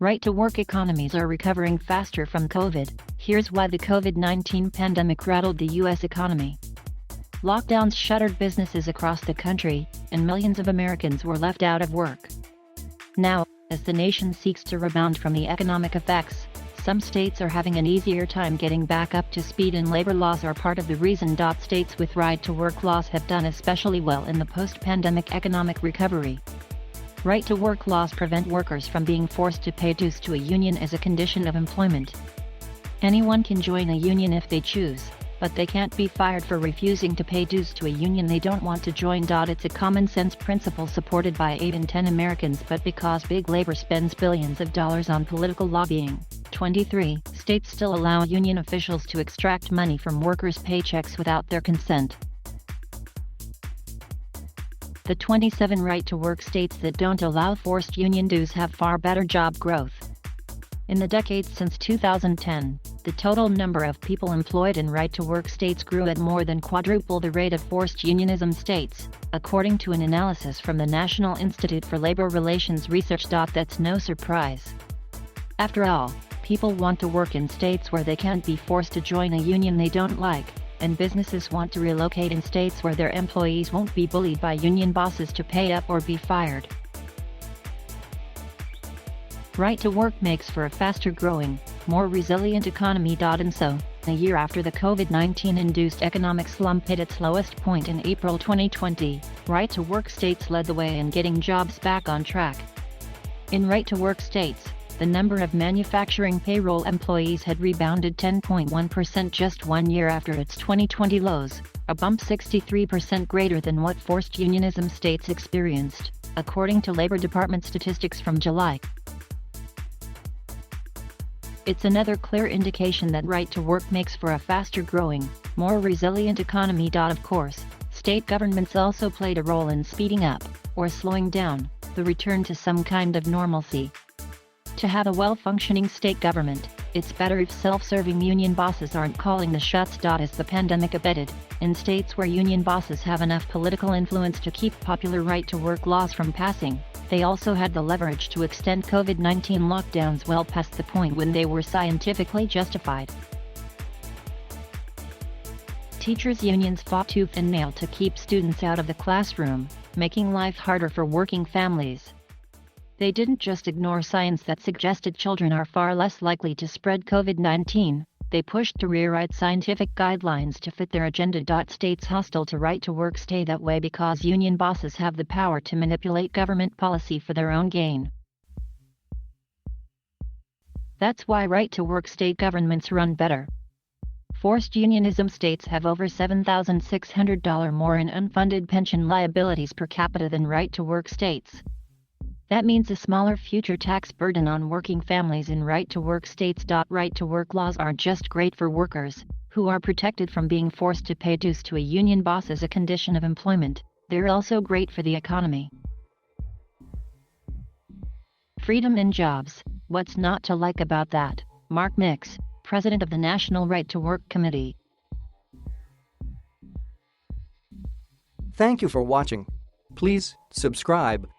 Right-to-work economies are recovering faster from COVID. Here's why the COVID-19 pandemic rattled the U.S. economy. Lockdowns shuttered businesses across the country, and millions of Americans were left out of work. Now, as the nation seeks to rebound from the economic effects, some states are having an easier time getting back up to speed, and labor laws are part of the reason.States with right-to-work laws have done especially well in the post-pandemic economic recovery. Right-to-work laws prevent workers from being forced to pay dues to a union as a condition of employment. Anyone can join a union if they choose, but they can't be fired for refusing to pay dues to a union they don't want to join. It's a common-sense principle supported by 8 in 10 Americans, but because big labor spends billions of dollars on political lobbying, 23 states still allow union officials to extract money from workers' paychecks without their consent. The 27 right-to-work states that don't allow forced union dues have far better job growth. In the decades since 2010, the total number of people employed in right-to-work states grew at more than quadruple the rate of forced unionism states, according to an analysis from the National Institute for Labor Relations Research. That's no surprise. After all, people want to work in states where they can't be forced to join a union they don't like, and businesses want to relocate in states where their employees won't be bullied by union bosses to pay up or be fired. Right-to-work makes for a faster-growing, more resilient economy. And so, a year after the COVID-19-induced economic slump hit its lowest point in April 2020, right-to-work states led the way in getting jobs back on track. In right-to-work states, the number of manufacturing payroll employees had rebounded 10.1% just 1 year after its 2020 lows, a bump 63% greater than what forced unionism states experienced, according to Labor Department statistics from July. It's another clear indication that right-to-work makes for a faster-growing, more resilient economy. Of course, state governments also played a role in speeding up, or slowing down, the return to some kind of normalcy. To have a well-functioning state government, it's better if self-serving union bosses aren't calling the shots. As the pandemic abated, in states where union bosses have enough political influence to keep popular right-to-work laws from passing, they also had the leverage to extend COVID-19 lockdowns well past the point when they were scientifically justified. Teachers' unions fought tooth and nail to keep students out of the classroom, making life harder for working families. They didn't just ignore science that suggested children are far less likely to spread COVID-19, they pushed to rewrite scientific guidelines to fit their agenda. States hostile to right-to-work stay that way because union bosses have the power to manipulate government policy for their own gain. That's why right-to-work state governments run better. Forced unionism states have over $7,600 more in unfunded pension liabilities per capita than right-to-work states. That means a smaller future tax burden on working families in right-to-work states. Right-to-work laws aren't just great for workers, who are protected from being forced to pay dues to a union boss as a condition of employment, they're also great for the economy. Freedom and jobs, what's not to like about that? Mark Mix, president of the National Right-to-Work Committee. Thank you for watching. Please subscribe